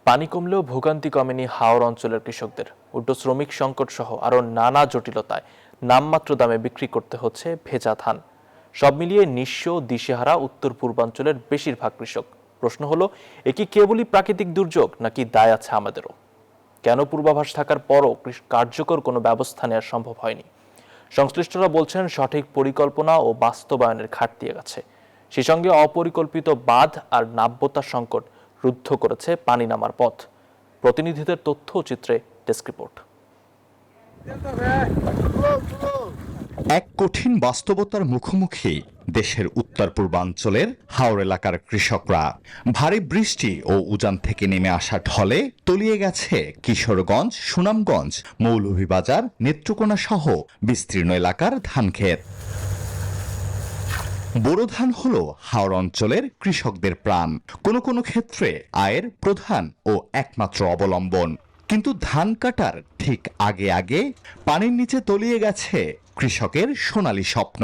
পানি কমলেও ভোগান্তি কমেনি হাওর অঞ্চলের কৃষকদের। উল্টো শ্রমিক সংকট সহ আরও নানা জটিলতায় নামমাত্র দামে বিক্রি করতে হচ্ছে ভেজা ধান। সব মিলিয়ে নিঃস্ব দিশেহারা উত্তর পূর্বাঞ্চলের বেশিরভাগ কৃষক। প্রশ্ন হলো, এ কি কেবলই প্রাকৃতিক দুর্যোগ নাকি দায় আছে আমাদেরও? কেন পূর্বাভাস থাকার পরও কার্যকর কোনো ব্যবস্থা নেওয়া সম্ভব হয়নি? সংশ্লিষ্টরা বলছেন সঠিক পরিকল্পনা ও বাস্তবায়নের ঘাটতি গেছে। সেই সঙ্গে অপরিকল্পিত বাঁধ আর নাব্যতার সংকট রুদ্ধ করেছে পানি নামার পথ। প্রতিনিধিদের তথ্য চিত্রে ডেস্ক রিপোর্ট। এক কঠিন বাস্তবতার মুখোমুখি দেশের উত্তর পূর্বাঞ্চলের হাওর এলাকার কৃষকরা। ভারী বৃষ্টি ও উজান থেকে নেমে আসা ঢলে তলিয়ে গেছে কিশোরগঞ্জ, সুনামগঞ্জ, মৌলভীবাজার, নেত্রকোনা সহ বিস্তীর্ণ এলাকার ধানক্ষেত। বোরো ধান হলো হাওর অঞ্চলের কৃষকদের প্রাণ, কোনো কোনো ক্ষেত্রে আয়ের প্রধান ও একমাত্র অবলম্বন। কিন্তু ধান কাটার ঠিক আগে আগে পানির নিচে তলিয়ে গেছে কৃষকের সোনালী স্বপ্ন।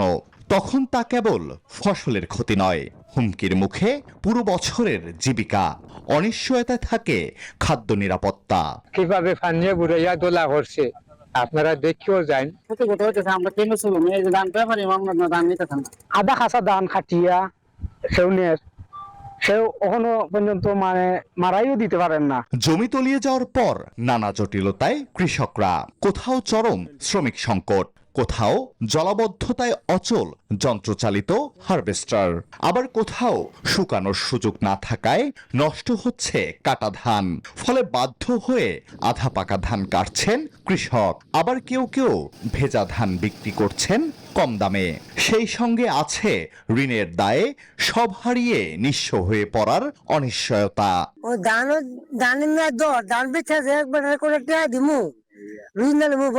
তখন তা কেবল ফসলের ক্ষতি নয়, হুমকির মুখে পুরো বছরের জীবিকা। অনিশ্চয়তায় থাকে খাদ্য নিরাপত্তা। কিভাবে ফানিয়ে বুড়াইয়া দোলা করছে আপনারা দেখিও যান। আধা খাসা ধান খাটিয়া সেও এখনো পর্যন্ত মারাইও দিতে পারেন না। জমি তলিয়ে যাওয়ার পর নানা জটিলতায় কৃষকরা, কোথাও চরম শ্রমিক সংকট, কোথাও জলাবদ্ধতায় অচল যন্ত্রচালিত হারভেস্টার, আবার কোথাও শুকানোর সুযোগ না থাকায় নষ্ট হচ্ছে কাটা ধান। ফলে বাধ্য হয়ে আধা পাকা ধান কাটছেন কৃষক। আবার কেউ কেউ ভেজা ধান বিক্রি করছেন কম দামে। সেই সঙ্গে আছে ঋণের দায়ে সব হারিয়ে নিঃস্ব হয়ে পড়ার অনিশ্চয়তা।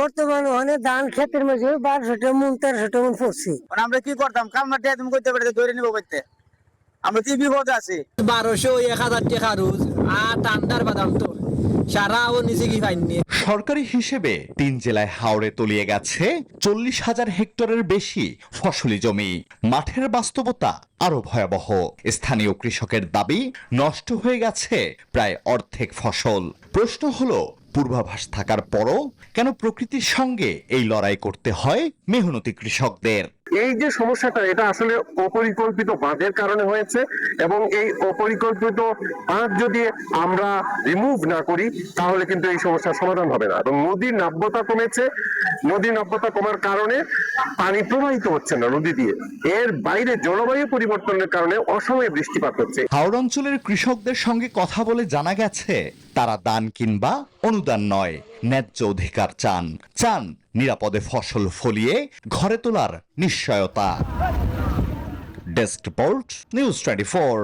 বর্তমানে অনেক ধান ক্ষেতের মধ্যে 1200 মন 1300 মন পড়ছে। আমরা কি করতাম, কামনা তুমি করতে পারতে ধরে নিবো করতে, আমরা কি বিপদ আছি। 1200 1000 টাকা রোজ আর ঠান্ডার বাদাম তো সারা ও নিচে কি পাইনি। সরকারি হিসেবে 3 জেলায় হাওরে তলিয়ে গেছে 40,000 হেক্টরের বেশি ফসলি জমি। মাঠের বাস্তবতা আরো ভয়াবহ। স্থানীয় কৃষকের দাবি, নষ্ট হয়ে গেছে প্রায় অর্ধেক ফসল। প্রশ্ন হলো, পূর্বাভাস থাকার পরও কেন প্রকৃতির সঙ্গে এই লড়াই করতে হয় মেহনতি কৃষকদের? এই যে সমস্যাটা, এটা আসলে অপরিকল্পিত বাঁধের কারণে হয়েছে, এবং এই অপরিকল্পিত বাঁধ যদি আমরা রিমুভ না করি তাহলে কিন্তু এই সমস্যার সমাধান হবে না। এবং নদীর নাব্যতা কমেছে, নদীর নাব্যতা কমার কারণে পানি প্রবাহিত হচ্ছে না নদী দিয়ে। এর বাইরে জলবায়ু পরিবর্তনের কারণে অসময়ে বৃষ্টিপাত হচ্ছে। হাওর অঞ্চলের কৃষকদের সঙ্গে কথা বলে জানা গেছে, তারা দান কিংবা অনুদান নয়, ন্যায্য অধিকার চান। নিরাপদে ফসল ফলিয়ে ঘরে তোলার নিশ্চয়তা। Desk report, news 24।